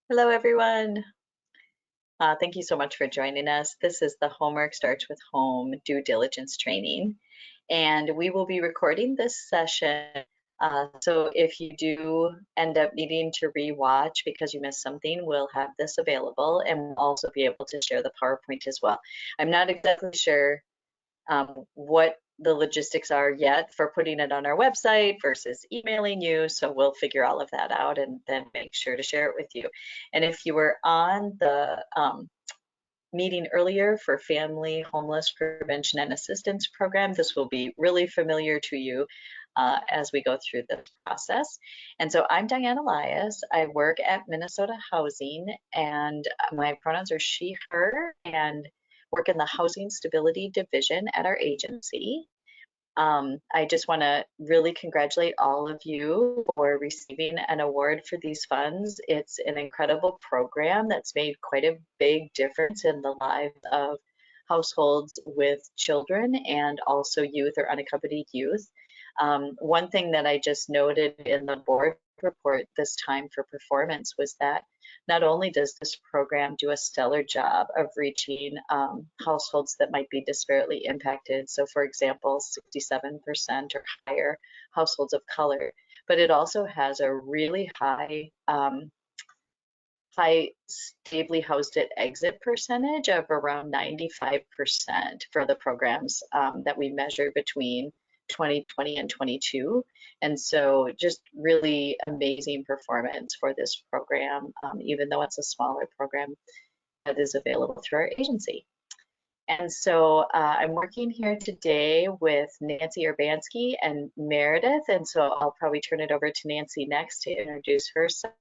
Hello, everyone. Thank you so much for joining us. This is the Homework Starts with Home due diligence training, and we will be recording this session. So if you do end up needing to rewatch because you missed something, we'll have this available, and we'll also be able to share the PowerPoint as well. I'm not exactly sure what the logistics are yet for putting it on our website versus emailing you. So we'll figure all of that out and then make sure to share it with you. And if you were on the meeting earlier for Family Homeless Prevention and Assistance Program, this will be really familiar to you as we go through this process. And so I'm Diane Elias. I work at Minnesota Housing, and my pronouns are she, her, and work in the Housing Stability Division at our agency. I just want to really congratulate all of you for receiving an award for these funds. It's an incredible program that's made quite a big difference in the lives of households with children and also youth or unaccompanied youth. One thing that I just noted in the board report this time for performance was that not only does this program do a stellar job of reaching households that might be disparately impacted, so for example, 67% or higher households of color, but it also has a really high stably housed at exit percentage of around 95% for the programs that we measure between 2020 and 22. And so just really amazing performance for this program, even though it's a smaller program that is available through our agency. And so I'm working here today with Nancy Urbanski and Meredith. And so I'll probably turn it over to Nancy next to introduce herself.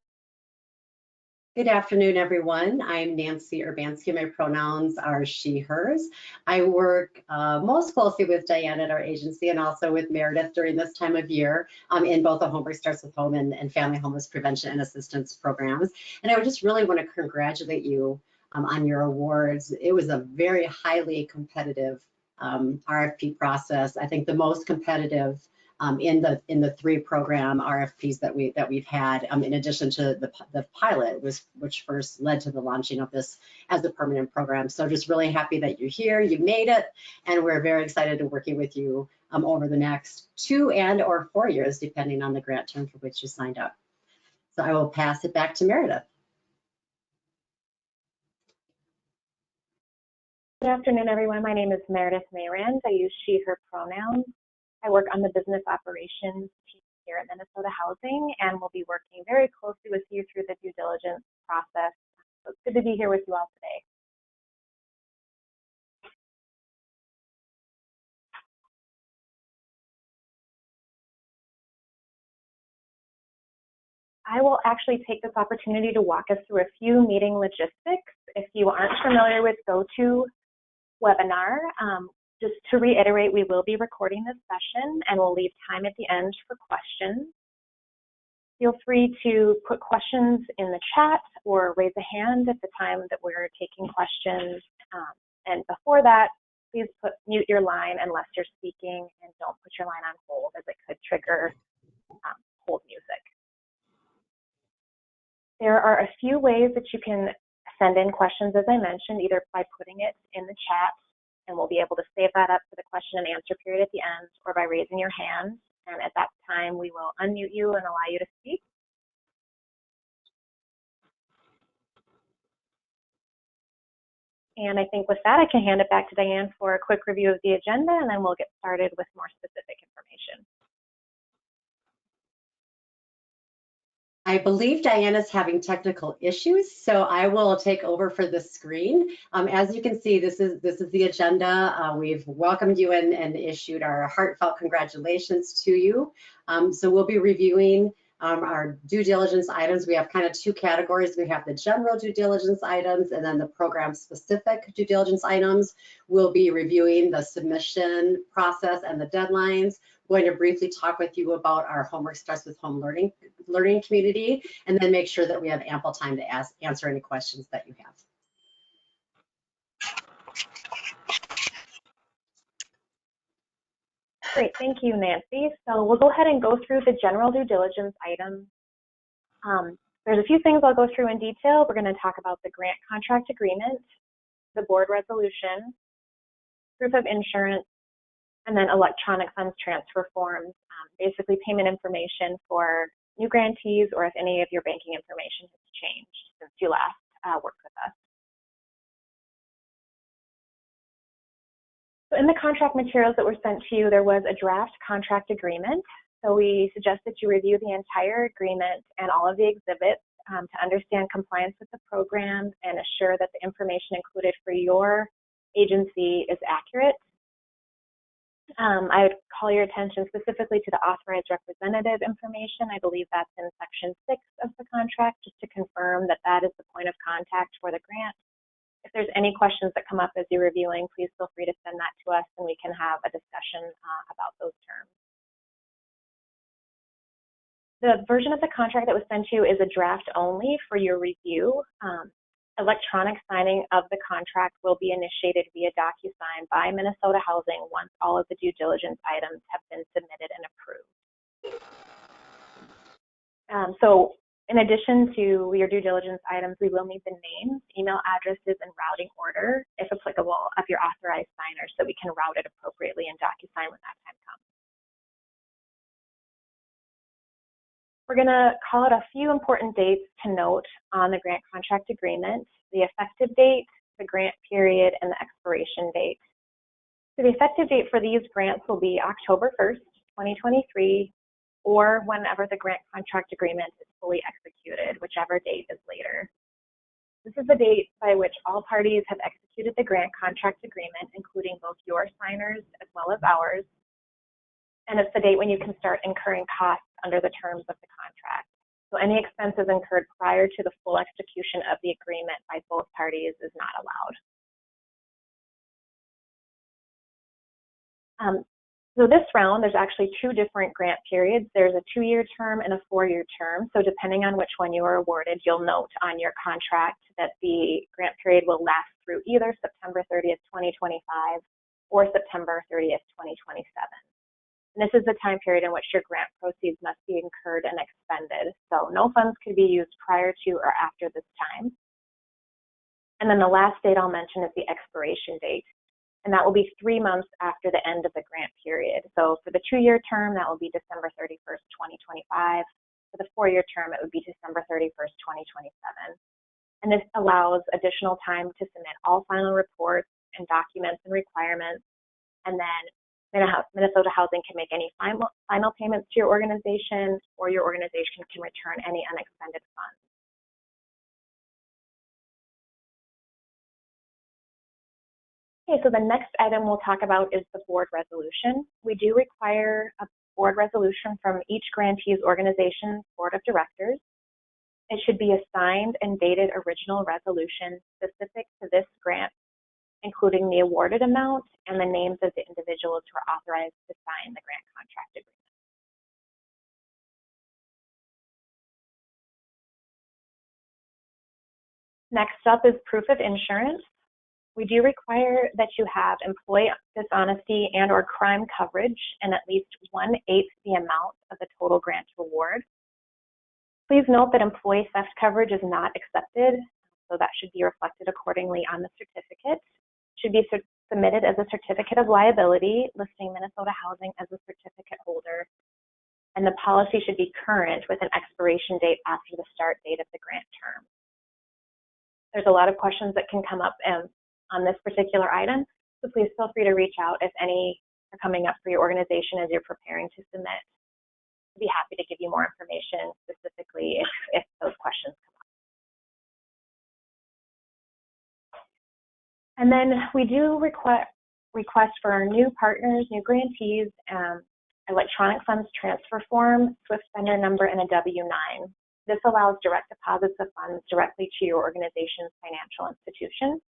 Good afternoon, everyone. I'm Nancy Urbanski. My pronouns are she, hers. I work most closely with Diane at our agency and also with Meredith during this time of year in both the Homework Starts with Home and Family Homeless Prevention and Assistance programs. And I would just really want to congratulate you on your awards. It was a very highly competitive RFP process. I think the most competitive in the 3 program RFPs that we've had, in addition to the pilot, which first led to the launching of this as a permanent program. So just really happy that you're here, you made it, and we're very excited to working with you over the next 2 and/or 4 years, depending on the grant term for which you signed up. So I will pass it back to Meredith. Good afternoon, everyone. My name is Meredith Mayrand. I use she, her pronouns. I work on the business operations team here at Minnesota Housing, and we'll be working very closely with you through the due diligence process. So it's good to be here with you all today. I will actually take this opportunity to walk us through a few meeting logistics. If you aren't familiar with GoToWebinar, just to reiterate, we will be recording this session and we'll leave time at the end for questions. Feel free to put questions in the chat or raise a hand at the time that we're taking questions. And before that, please mute your line unless you're speaking, and don't put your line on hold as it could trigger hold music. There are a few ways that you can send in questions, as I mentioned, either by putting it in the chat, and we'll be able to save that up for the question and answer period at the end, or by raising your hand. And at that time, we will unmute you and allow you to speak. And I think with that, I can hand it back to Diane for a quick review of the agenda, and then we'll get started with more specific information. I believe Diane is having technical issues, so I will take over for the screen. As you can see, this is the agenda. We've welcomed you in and issued our heartfelt congratulations to you. So we'll be reviewing our due diligence items. We have kind of 2 categories. We have the general due diligence items and then the program specific due diligence items. We'll be reviewing the submission process and the deadlines. We're going to briefly talk with you about our Homework Starts with Home learning community, and then make sure that we have ample time to answer any questions that you have. Great, thank you, Nancy. So we'll go ahead and go through the general due diligence items. There's a few things I'll go through in detail. We're going to talk about the grant contract agreement, the board resolution, proof of insurance, and then electronic funds transfer forms, basically payment information for new grantees or if any of your banking information has changed since you last worked with us. So in the contract materials that were sent to you, there was a draft contract agreement. So we suggest that you review the entire agreement and all of the exhibits to understand compliance with the program and assure that the information included for your agency is accurate. I would call your attention specifically to the authorized representative information. I believe that's in section 6 of the contract, just to confirm that that is the point of contact for the grant. If there's any questions that come up as you're reviewing, please feel free to send that to us and we can have a discussion about those terms. The version of the contract that was sent to you is a draft only for your review. Electronic signing of the contract will be initiated via DocuSign by Minnesota Housing once all of the due diligence items have been submitted and approved. So in addition to your due diligence items, we will need the names, email addresses, and routing order, if applicable, of your authorized signers so we can route it appropriately in DocuSign when that time comes. We're going to call out a few important dates to note on the grant contract agreement: the effective date, the grant period, and the expiration date. So the effective date for these grants will be October 1st, 2023, or whenever the grant contract agreement is fully executed, whichever date is later. This is the date by which all parties have executed the grant contract agreement, including both your signers as well as ours. And it's the date when you can start incurring costs under the terms of the contract. So any expenses incurred prior to the full execution of the agreement by both parties is not allowed. So this round, there's actually two different grant periods. There's a 2-year term and a 4-year term. So depending on which one you are awarded, you'll note on your contract that the grant period will last through either September 30th, 2025 or September 30th, 2027. And this is the time period in which your grant proceeds must be incurred and expended. So no funds could be used prior to or after this time. And then the last date I'll mention is the expiration date. And that will be 3 months after the end of the grant period. So for the 2-year term, that will be December 31st, 2025. For the 4-year term, it would be December 31st, 2027. And this allows additional time to submit all final reports and documents and requirements. And then Minnesota Housing can make any final payments to your organization, or your organization can return any unexpended funds. Okay, so the next item we'll talk about is the board resolution. We do require a board resolution from each grantee's organization's board of directors. It should be a signed and dated original resolution specific to this grant, including the awarded amount and the names of the individuals who are authorized to sign the grant contract agreement. Next up is proof of insurance. We do require that you have employee dishonesty and or crime coverage and at least 1/8 the amount of the total grant award. Please note that employee theft coverage is not accepted, so that should be reflected accordingly on the certificate. It should be submitted as a certificate of liability, listing Minnesota Housing as a certificate holder, and the policy should be current with an expiration date after the start date of the grant term. There's a lot of questions that can come up on this particular item, so please feel free to reach out if any are coming up for your organization as you're preparing to submit. I'd be happy to give you more information specifically if those questions come up. And then we do request for our new partners, new grantees, electronic funds transfer form, SWIFT vendor number, and a W-9. This allows direct deposits of funds directly to your organization's financial institution.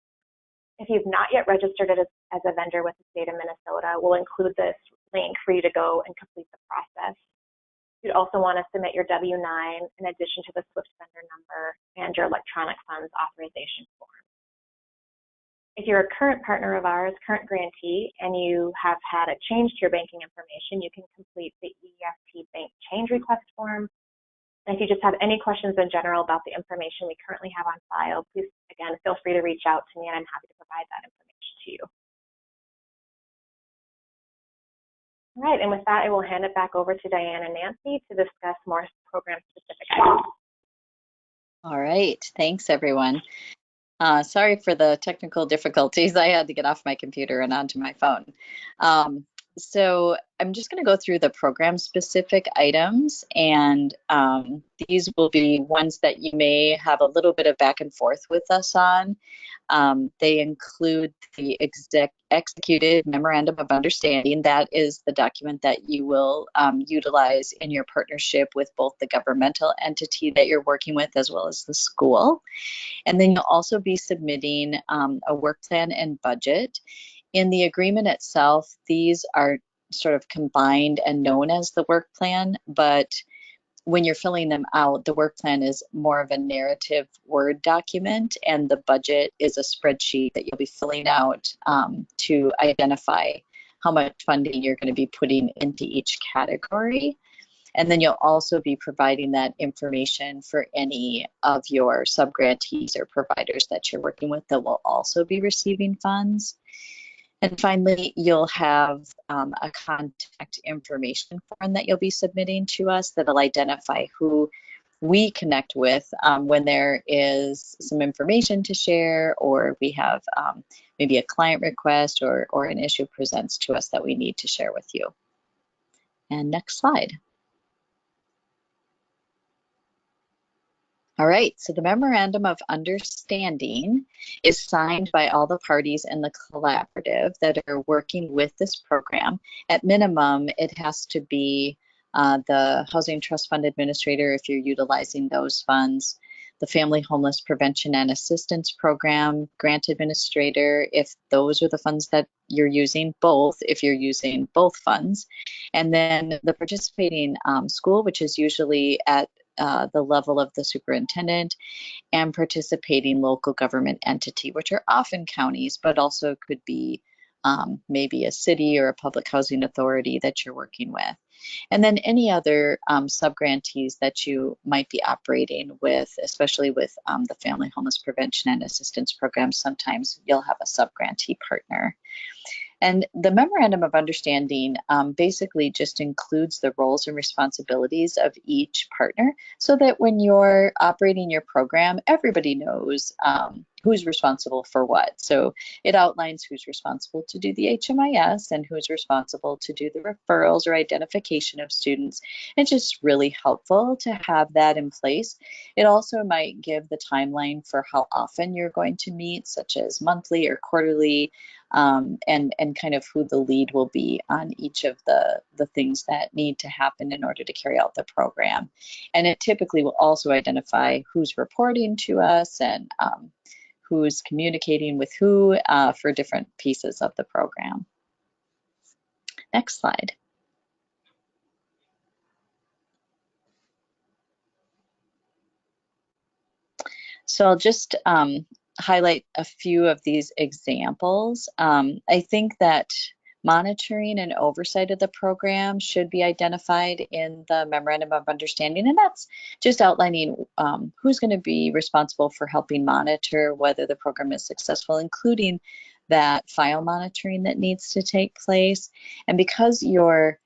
If you've not yet registered it as a vendor with the state of Minnesota, we'll include this link for you to go and complete the process. You'd also want to submit your W-9 in addition to the SWIFT vendor number and your electronic funds authorization form. If you're a current partner of ours, current grantee, and you have had a change to your banking information, you can complete the EFT bank change request form If you just have any questions in general about the information we currently have on file, please, again, feel free to reach out to me, and I'm happy to provide that information to you. All right, and with that, I will hand it back over to Diane and Nancy to discuss more program-specific items. All right, thanks everyone. Sorry for the technical difficulties. I had to get off my computer and onto my phone. So I'm just going to go through the program-specific items, and these will be ones that you may have a little bit of back and forth with us on. They include the executed Memorandum of Understanding. That is the document that you will utilize in your partnership with both the governmental entity that you're working with as well as the school. And then you'll also be submitting a work plan and budget. In the agreement itself, these are sort of combined and known as the work plan, but when you're filling them out, the work plan is more of a narrative Word document, and the budget is a spreadsheet that you'll be filling out to identify how much funding you're going to be putting into each category. And then you'll also be providing that information for any of your subgrantees or providers that you're working with that will also be receiving funds. And finally, you'll have a contact information form that you'll be submitting to us that'll identify who we connect with when there is some information to share, or we have maybe a client request or an issue presents to us that we need to share with you. And next slide. All right, so the Memorandum of Understanding is signed by all the parties in the collaborative that are working with this program. At minimum, it has to be the Housing Trust Fund Administrator if you're utilizing those funds, the Family Homeless Prevention and Assistance Program Grant Administrator if those are the funds that you're using, both if you're using both funds, and then the participating school, which is usually at the level of the superintendent, and participating local government entity, which are often counties, but also could be maybe a city or a public housing authority that you're working with. And then any other subgrantees that you might be operating with, especially with the Family Homeless Prevention and Assistance Program, sometimes you'll have a subgrantee partner. And the Memorandum of Understanding basically just includes the roles and responsibilities of each partner so that when you're operating your program, everybody knows who's responsible for what. So it outlines who's responsible to do the HMIS and who's responsible to do the referrals or identification of students. It's just really helpful to have that in place. It also might give the timeline for how often you're going to meet, such as monthly or quarterly, and kind of who the lead will be on each of the things that need to happen in order to carry out the program. And it typically will also identify who's reporting to us and who's communicating with who for different pieces of the program. Next slide. So I'll just highlight a few of these examples. I think that monitoring and oversight of the program should be identified in the Memorandum of Understanding, and that's just outlining who's going to be responsible for helping monitor whether the program is successful, including that file monitoring that needs to take place. And because you're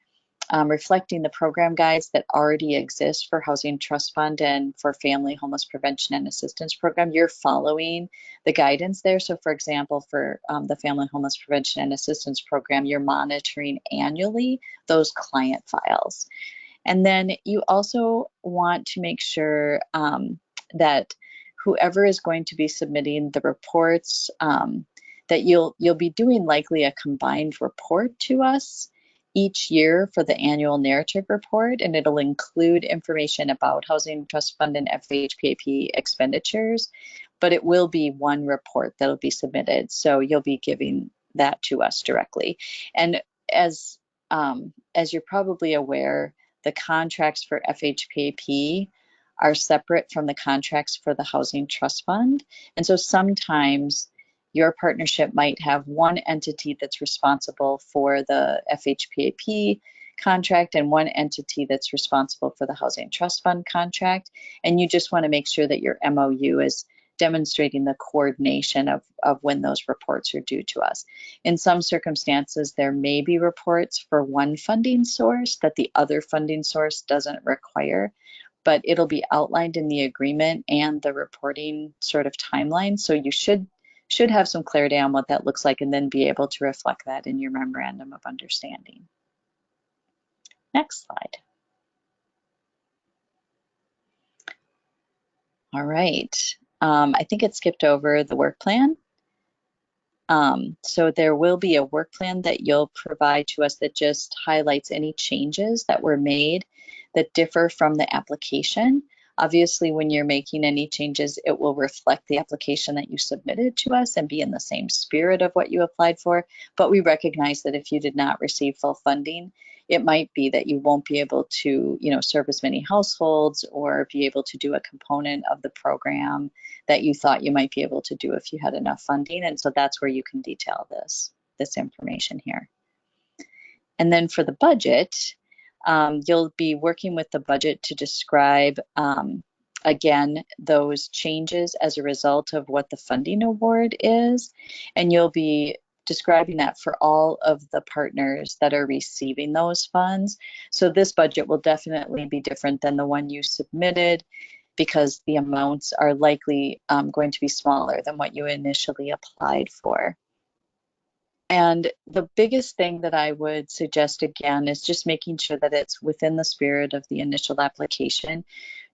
reflecting the program guides that already exist for Housing Trust Fund and for Family Homeless Prevention and Assistance Program, you're following the guidance there. So for example, for the Family Homeless Prevention and Assistance Program, you're monitoring annually those client files. And then you also want to make sure that whoever is going to be submitting the reports, that you'll be doing likely a combined report to us each year for the annual narrative report, and it'll include information about Housing Trust Fund and FHPAP expenditures, but it will be one report that'll be submitted. So you'll be giving that to us directly. And as you're probably aware, the contracts for FHPAP are separate from the contracts for the Housing Trust Fund. And so sometimes your partnership might have one entity that's responsible for the FHPAP contract and one entity that's responsible for the Housing Trust Fund contract. And you just want to make sure that your MOU is demonstrating the coordination of when those reports are due to us. In some circumstances, there may be reports for one funding source that the other funding source doesn't require, but it'll be outlined in the agreement and the reporting sort of timeline. So you should have some clarity on what that looks like and then be able to reflect that in your Memorandum of Understanding. Next slide. All right. I think it skipped over the work plan. So there will be a work plan that you'll provide to us that just highlights any changes that were made that differ from the application. Obviously, when you're making any changes, it will reflect the application that you submitted to us and be in the same spirit of what you applied for. But we recognize that if you did not receive full funding, it might be that you won't be able to, serve as many households or be able to do a component of the program that you thought you might be able to do if you had enough funding. And so that's where you can detail this information here. And then for the budget, you'll be working with the budget to describe, again, those changes as a result of what the funding award is. And you'll be describing that for all of the partners that are receiving those funds. So this budget will definitely be different than the one you submitted because the amounts are likely going to be smaller than what you initially applied for. And the biggest thing that I would suggest again is just making sure that it's within the spirit of the initial application.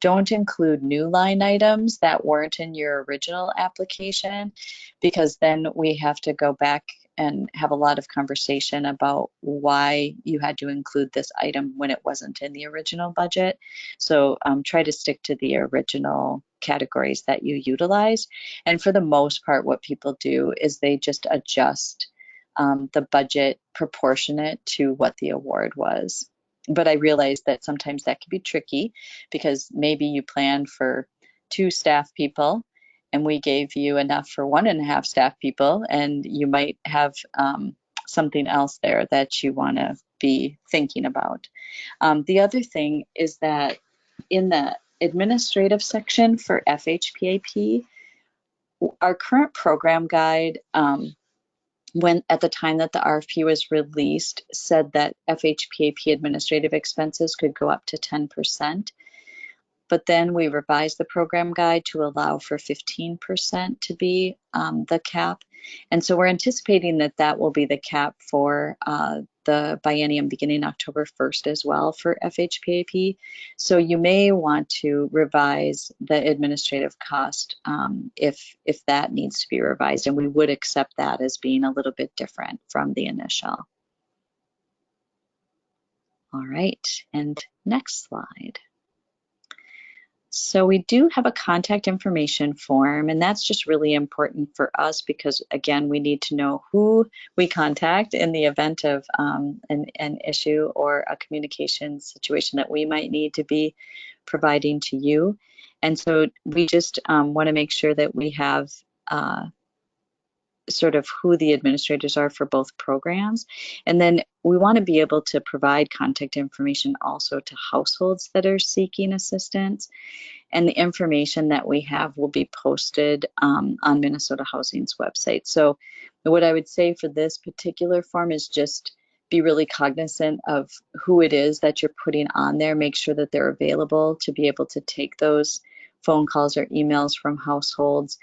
Don't include new line items that weren't in your original application, because then we have to go back and have a lot of conversation about why you had to include this item when it wasn't in the original budget. So try to stick to the original categories that you utilize. And for the most part, what people do is they just adjust the budget proportionate to what the award was. But I realize that sometimes that can be tricky because maybe you planned for 2 staff people and we gave you enough for 1.5 staff people, and you might have something else there that you want to be thinking about. The other thing is that in the administrative section for FHPAP, our current program guide, when at the time that the RFP was released, said that FHPAP administrative expenses could go up to 10%. But then we revised the program guide to allow for 15% to be the cap. And so we're anticipating that that will be the cap for the biennium beginning October 1st as well for FHPAP. So you may want to revise the administrative cost if that needs to be revised, and we would accept that as being a little bit different from the initial. All right, and next slide. So we do have a contact information form, and that's just really important for us because, again, we need to know who we contact in the event of an issue or a communication situation that we might need to be providing to you. And so we just want to make sure that we have sort of who the administrators are for both programs. And then we want to be able to provide contact information also to households that are seeking assistance. And the information that we have will be posted on Minnesota Housing's website. So what I would say for this particular form is just be really cognizant of who it is that you're putting on there. Make sure that they're available to be able to take those phone calls or emails from households.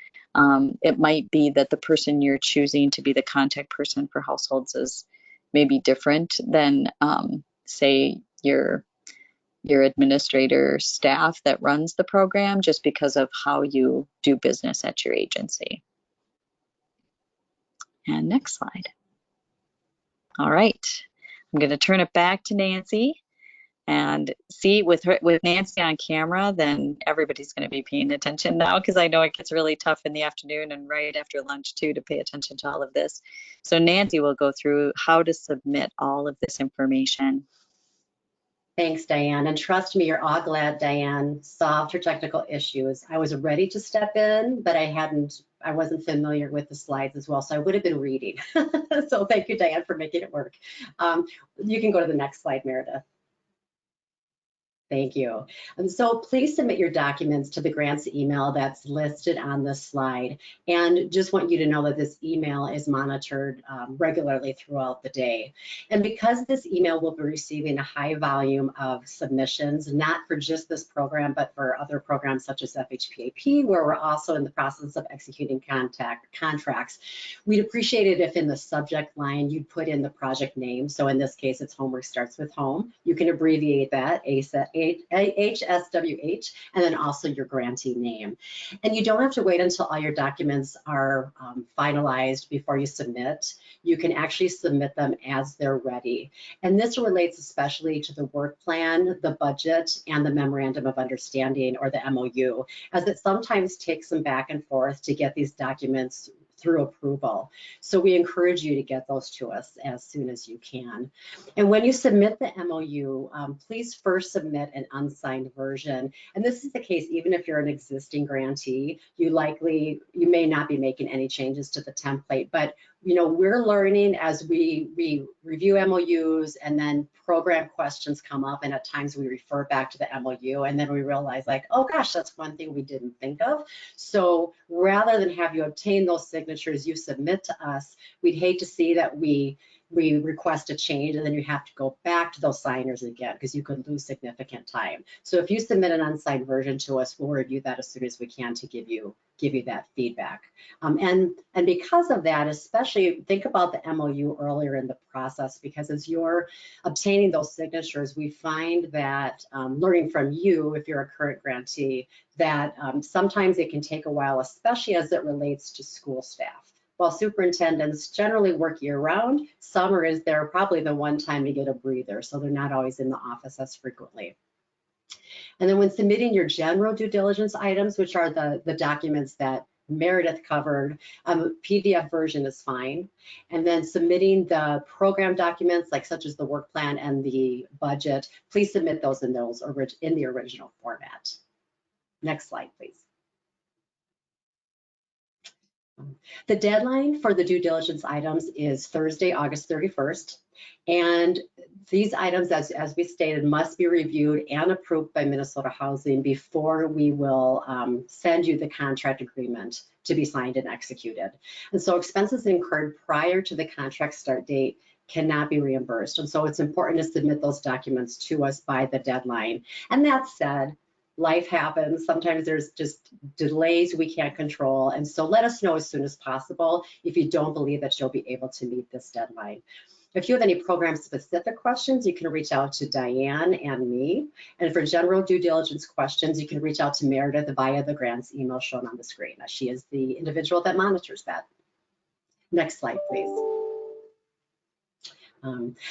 It might be that the person you're choosing to be the contact person for households is maybe different than, say, your administrator staff that runs the program, just because of how you do business at your agency. And next slide. All right, I'm going to turn it back to Nancy. And see, with Nancy on camera, then everybody's going to be paying attention now, because I know it gets really tough in the afternoon and right after lunch too to pay attention to all of this. So Nancy will go through how to submit all of this information. Thanks, Diane. And trust me, you're all glad Diane solved her technical issues. I was ready to step in, but I I wasn't familiar with the slides as well, so I would have been reading. So thank you, Diane, for making it work. You can go to the next slide, Meredith. Thank you. So please submit your documents to the grants email that's listed on this slide. And just want you to know that this email is monitored regularly throughout the day. And because this email will be receiving a high volume of submissions, not for just this program, but for other programs such as FHPAP, where we're also in the process of executing contracts, we'd appreciate it if in the subject line you'd put in the project name. So in this case, it's Homework Starts with Home. You can abbreviate that, HSWH, and then also your grantee name. And you don't have to wait until all your documents are finalized before you submit. You can actually submit them as they're ready. And this relates especially to the work plan, the budget, and the Memorandum of Understanding, or the MOU, as it sometimes takes some back and forth to get these documents through approval. So we encourage you to get those to us as soon as you can. And when you submit the MOU, please first submit an unsigned version. And this is the case even if you're an existing grantee, you may not be making any changes to the template, but we're learning as we review MOUs, and then program questions come up, and at times we refer back to the MOU, and then we realize like, oh gosh, that's one thing we didn't think of. So rather than have you obtain those signatures, you submit to us. We'd hate to see that we request a change and then you have to go back to those signers again, because you could lose significant time. So if you submit an unsigned version to us, we'll review that as soon as we can to give you that feedback. And because of that, especially think about the MOU earlier in the process, because as you're obtaining those signatures, we find that learning from you, if you're a current grantee, that sometimes it can take a while, especially as it relates to school staff. While superintendents generally work year-round, summer is probably the one time to get a breather, so they're not always in the office as frequently. And then when submitting your general due diligence items, which are the documents that Meredith covered, PDF version is fine. And then submitting the program documents, such as the work plan and the budget, please submit those in the original format. Next slide, please. The deadline for the due diligence items is Thursday, August 31st. And these items, as we stated, must be reviewed and approved by Minnesota Housing before we will send you the contract agreement to be signed and executed. And so expenses incurred prior to the contract start date cannot be reimbursed. And so it's important to submit those documents to us by the deadline. And that said, life happens. Sometimes there's just delays we can't control. And so let us know as soon as possible if you don't believe that you'll be able to meet this deadline. If you have any program-specific questions, you can reach out to Diane and me. And for general due diligence questions, you can reach out to Meredith via the grants email shown on the screen. She is the individual that monitors that. Next slide, please.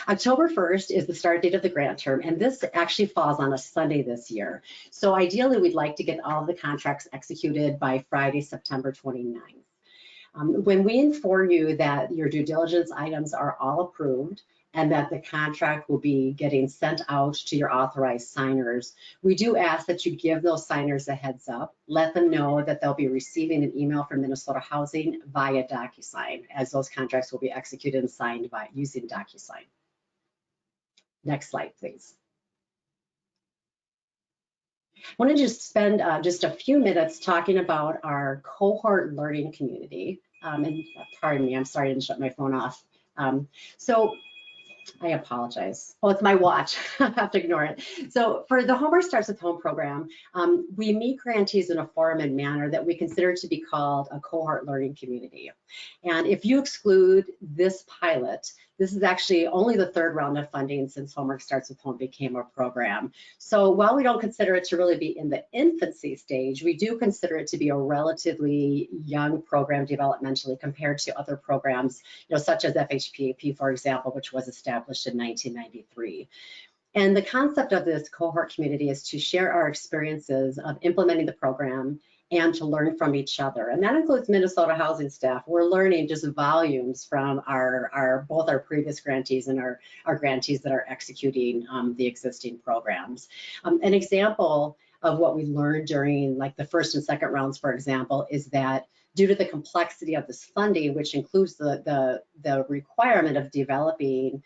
October 1st is the start date of the grant term, and this actually falls on a Sunday this year. So ideally, we'd like to get all of the contracts executed by Friday, September 29th. When we inform you that your due diligence items are all approved and that the contract will be getting sent out to your authorized signers, we do ask that you give those signers a heads up. Let them know that they'll be receiving an email from Minnesota Housing via DocuSign, as those contracts will be executed and signed by using DocuSign. Next slide, please. I want to just spend just a few minutes talking about our cohort learning community. And pardon me, I'm sorry I didn't shut my phone off. So I apologize. Oh, it's my watch. I have to ignore it. So for the Homework Starts with Home program, we meet grantees in a forum and manner that we consider to be called a cohort learning community. And if you exclude this pilot, this is actually only the third round of funding since Homework Starts with Home became a program. So while we don't consider it to really be in the infancy stage, we do consider it to be a relatively young program developmentally compared to other programs, such as FHPAP, for example, which was established in 1993. And the concept of this cohort community is to share our experiences of implementing the program and to learn from each other. And that includes Minnesota Housing staff. We're learning just volumes from both our previous grantees and our grantees that are executing the existing programs. An example of what we learned during the first and second rounds, for example, is that due to the complexity of this funding, which includes the requirement of developing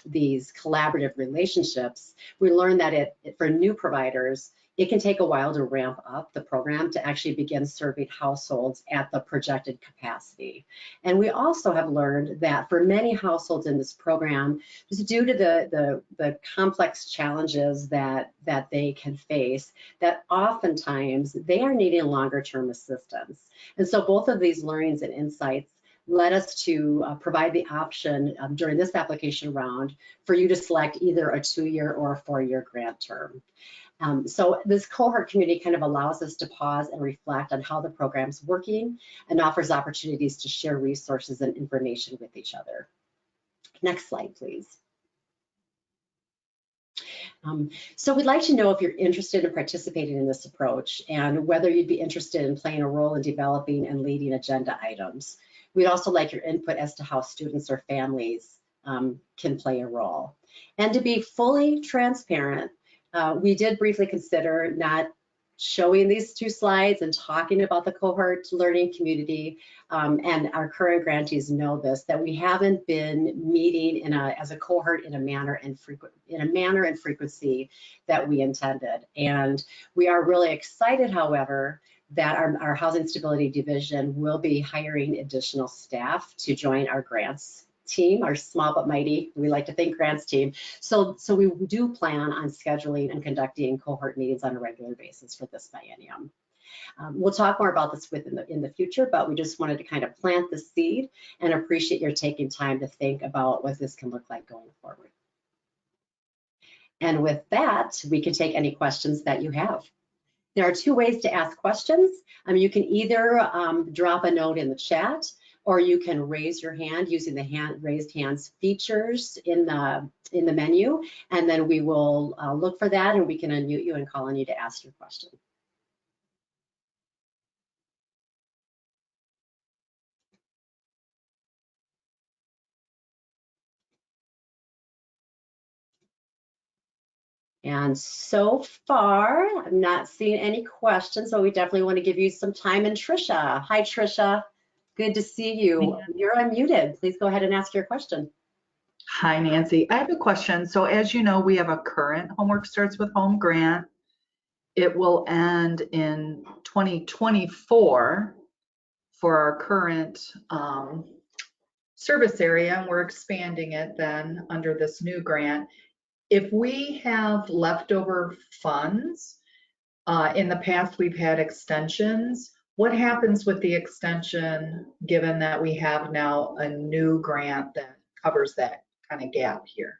these collaborative relationships, we learned that for new providers, it can take a while to ramp up the program to actually begin serving households at the projected capacity. And we also have learned that for many households in this program, just due to the complex challenges that they can face, that oftentimes they are needing longer term assistance. And so both of these learnings and insights led us to provide the option during this application round for you to select either a 2-year or a 4-year grant term. So this cohort community kind of allows us to pause and reflect on how the program's working and offers opportunities to share resources and information with each other. Next slide, please. So we'd like to know if you're interested in participating in this approach and whether you'd be interested in playing a role in developing and leading agenda items. We'd also like your input as to how students or families can play a role. And to be fully transparent, we did briefly consider not showing these 2 slides and talking about the cohort learning community, and our current grantees know this, that we haven't been meeting as a cohort in a manner and frequency that we intended. And we are really excited, however, that our Housing Stability Division will be hiring additional staff to join our grants team, our small but mighty, we like to think, grants team. So we do plan on scheduling and conducting cohort meetings on a regular basis for this biennium. We'll talk more about this in the future, but we just wanted to kind of plant the seed and appreciate your taking time to think about what this can look like going forward. And with that, we can take any questions that you have. There are 2 ways to ask questions. You can either drop a note in the chat, or you can raise your hand using the raised hands features in the menu, and then we will look for that and we can unmute you and call on you to ask your question. And so far, I'm not seeing any questions, so we definitely want to give you some time. And Trisha, hi Trisha, good to see you. You're unmuted. Please go ahead and ask your question. Hi, Nancy. I have a question. So as you know, we have a current Homework Starts with Home grant. It will end in 2024 for our current service area, and we're expanding it then under this new grant. If we have leftover funds, in the past we've had extensions. What happens with the extension given that we have now a new grant that covers that kind of gap here?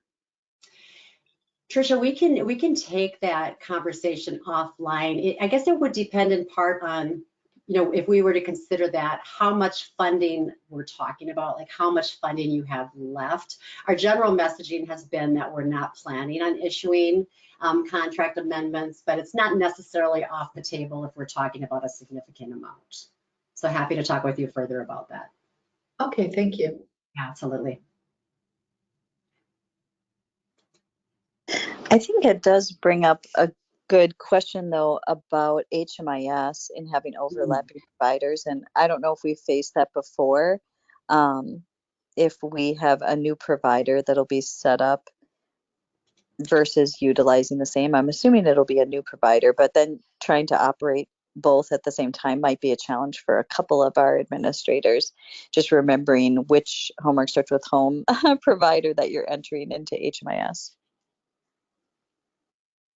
Trisha, we can take that conversation offline. I guess it would depend in part on, if we were to consider that, how much funding we're talking about, like how much funding you have left. Our general messaging has been that we're not planning on issuing contract amendments, but it's not necessarily off the table if we're talking about a significant amount. So happy to talk with you further about that. Okay, thank you. Absolutely. I think it does bring up a good question, though, about HMIS and having overlapping providers. And I don't know if we've faced that before. If we have a new provider that'll be set up versus utilizing the same, I'm assuming it'll be a new provider, but then trying to operate both at the same time might be a challenge for a couple of our administrators. Just remembering which Homework Starts with Home provider that you're entering into HMIS.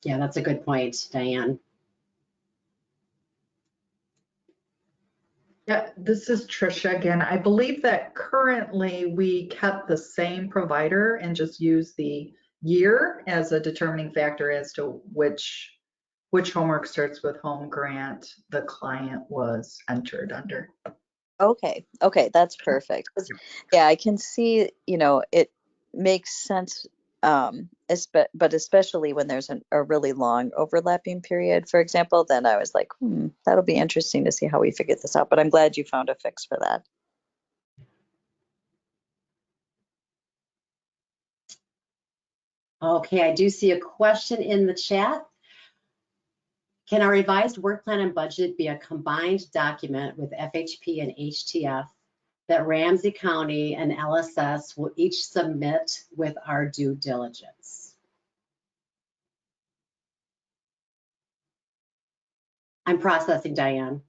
Yeah, that's a good point, Diane. Yeah, this is Trisha again. I believe that currently we kept the same provider and just used the year as a determining factor as to which Homework Starts with Home grant the client was entered under. Okay, that's perfect. Yeah, I can see, it makes sense, but especially when there's a really long overlapping period, for example, then I was like, that'll be interesting to see how we figure this out. But I'm glad you found a fix for that. Okay, I do see a question in the chat. Can our revised work plan and budget be a combined document with FHP and HTF that Ramsey County and LSS will each submit with our due diligence? I'm processing, Diane.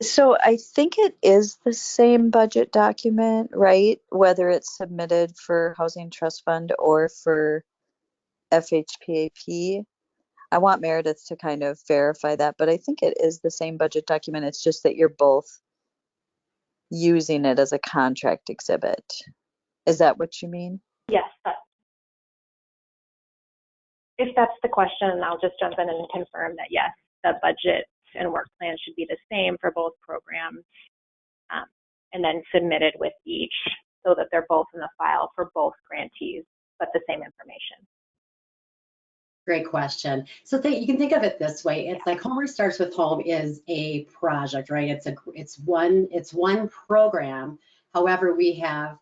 So I think it is the same budget document, right? Whether it's submitted for Housing Trust Fund or for FHPAP. I want Meredith to kind of verify that, but I think it is the same budget document. It's just that you're both using it as a contract exhibit. Is that what you mean? Yes, if that's the question, I'll just jump in and confirm that yes, the budget and work plan should be the same for both programs, and then submitted with each so that they're both in the file for both grantees, but the same information. Great question. So you can think of it this way. It's like Homework Starts with Home is a project, right? It's one program. However, we have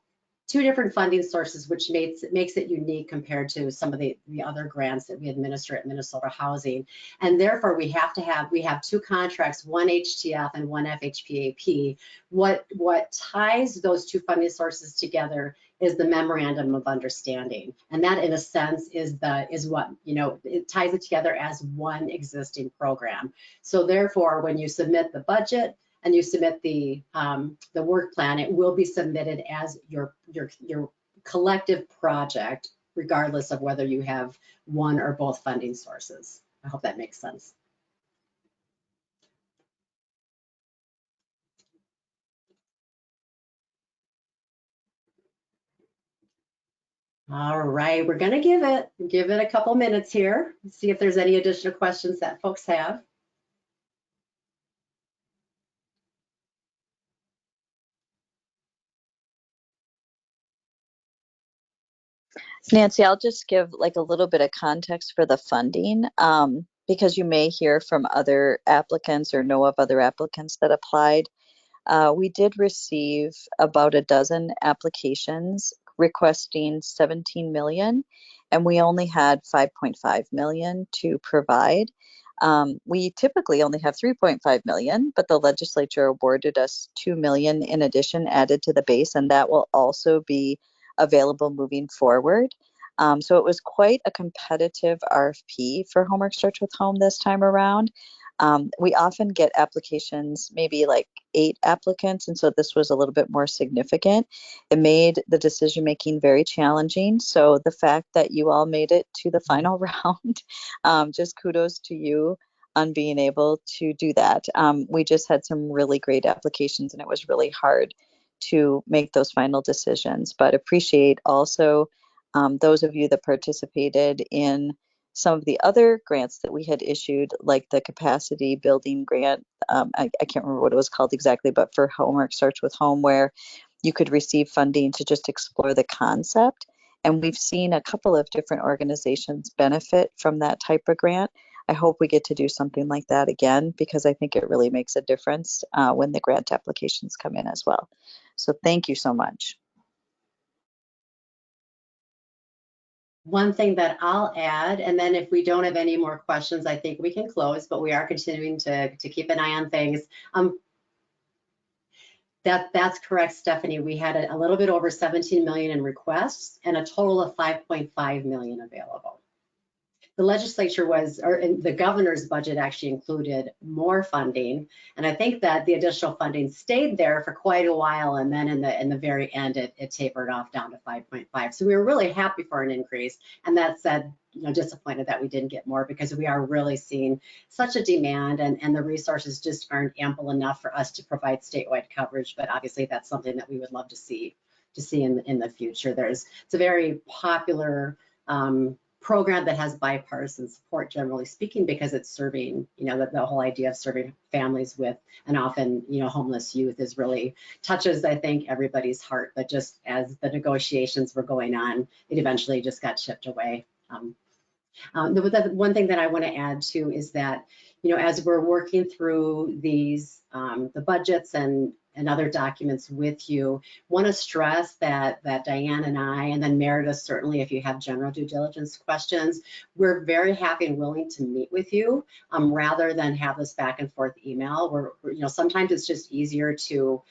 two different funding sources, which makes it unique compared to some of the other grants that we administer at Minnesota Housing. And therefore, we have two contracts, one HTF and one FHPAP. What ties those two funding sources together is the Memorandum of Understanding. And that, in a sense, is what, it ties it together as one existing program. So therefore, when you submit the budget and you submit the work plan, it will be submitted as your collective project, regardless of whether you have one or both funding sources. I hope that makes sense. All right, we're gonna give it a couple minutes here, see if there's any additional questions that folks have. Nancy, I'll just give like a little bit of context for the funding, because you may hear from other applicants or know of other applicants that applied. We did receive about a dozen applications requesting 17 million, and we only had 5.5 million to provide. We typically only have 3.5 million, but the legislature awarded us 2 million in addition added to the base, and that will also be available moving forward. So it was quite a competitive RFP for Homework Starts with Home this time around. We often get applications, maybe like 8 applicants, and so this was a little bit more significant. It made the decision making very challenging. So the fact that you all made it to the final round, just kudos to you on being able to do that. We just had some really great applications, and it was really hard to make those final decisions, but appreciate also those of you that participated in some of the other grants that we had issued, like the capacity building grant. I can't remember what it was called exactly, but for Homework Starts with Home, where you could receive funding to just explore the concept. And we've seen a couple of different organizations benefit from that type of grant. I hope we get to do something like that again, because I think it really makes a difference when the grant applications come in as well. So thank you so much. One thing that I'll add, and then if we don't have any more questions, I think we can close, but we are continuing to keep an eye on things. That's correct, Stephanie. We had a little bit over 17 million in requests and a total of 5.5 million available. The legislature the governor's budget actually included more funding, and I think that the additional funding stayed there for quite a while, and then in the very end it tapered off down to 5.5. So we were really happy for an increase, and that said, disappointed that we didn't get more, because we are really seeing such a demand, and the resources just aren't ample enough for us to provide statewide coverage. But obviously that's something that we would love to see in the future. It's a very popular program that has bipartisan support, generally speaking, because it's serving, the whole idea of serving families with an often, homeless youth is really touches, I think, everybody's heart. But just as the negotiations were going on, it eventually just got chipped away. The one thing that I want to add too is that, as we're working through these, the budgets and and other documents with you. Want to stress that Diane and I, and then Meredith, certainly if you have general due diligence questions, we're very happy and willing to meet with you rather than have this back and forth email. We're sometimes it's just easier to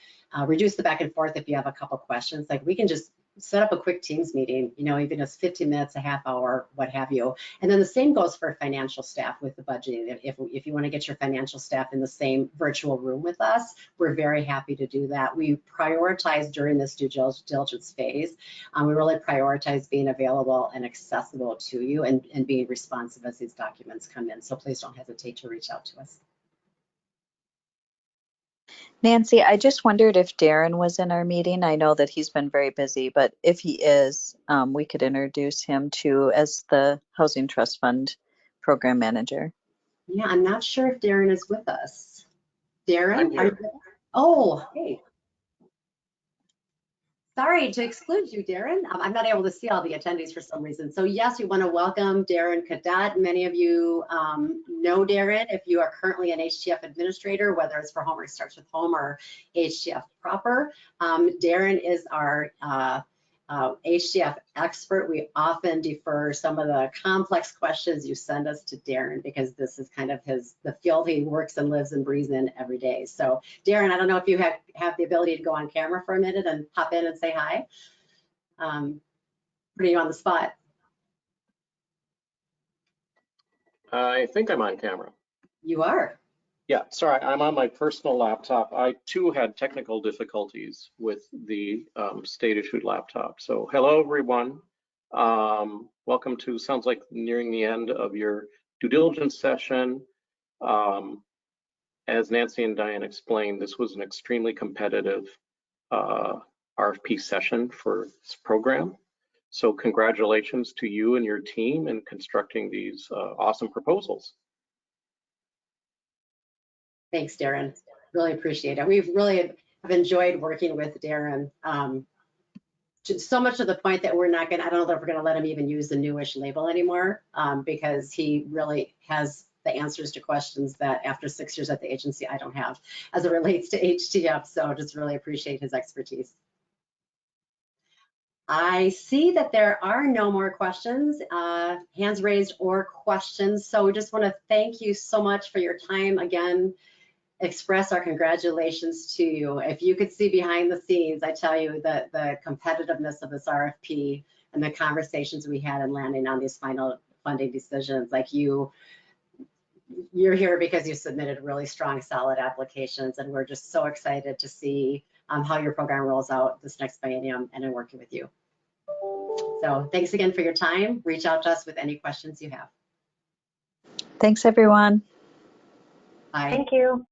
reduce the back and forth if you have a couple questions. Like we can just set up a quick Teams meeting, even if it's 15 minutes, a half hour, what have you. And then the same goes for financial staff with the budgeting. If you want to get your financial staff in the same virtual room with us, we're very happy to do that. We prioritize during this due diligence phase. We really prioritize being available and accessible to you and being responsive as these documents come in. So please don't hesitate to reach out to us. Nancy, I just wondered if Darren was in our meeting. I know that he's been very busy, but if he is, we could introduce him too as the Housing Trust Fund Program Manager. Yeah, I'm not sure if Darren is with us. Darren, I'm here. Oh, hey. Sorry to exclude you, Darren. I'm not able to see all the attendees for some reason. So yes, we want to welcome Darren Cadet. Many of you know Darren if you are currently an HTF administrator, whether it's for Homework Starts with Home or HTF proper. Darren is our HTF expert. We often defer some of the complex questions you send us to Darren because this is kind of the field he works and lives and breathes in every day. So Darren, I don't know if you have the ability to go on camera for a minute and pop in and say hi. Putting you on the spot. I think I'm on camera. You are. Yeah, sorry, I'm on my personal laptop. I too had technical difficulties with the state issued laptop. So hello, everyone. Welcome to, sounds like nearing the end of your due diligence session. As Nancy and Diane explained, this was an extremely competitive RFP session for this program. So congratulations to you and your team in constructing these awesome proposals. Thanks, Darren. Really appreciate it. We've really have enjoyed working with Darren. So much to the point that we're not gonna, I don't know that we're gonna let him even use the newish label anymore because he really has the answers to questions that after 6 years at the agency, I don't have as it relates to HTF. So just really appreciate his expertise. I see that there are no more questions, hands raised or questions. So we just want to thank you so much for your time. Again, express our congratulations to you. If you could see behind the scenes, I tell you that the competitiveness of this RFP and the conversations we had in landing on these final funding decisions, like you're here because you submitted really strong, solid applications, and we're just so excited to see how your program rolls out this next biennium and in working with you. So thanks again for your time. Reach out to us with any questions you have. Thanks, everyone. Bye. Thank you.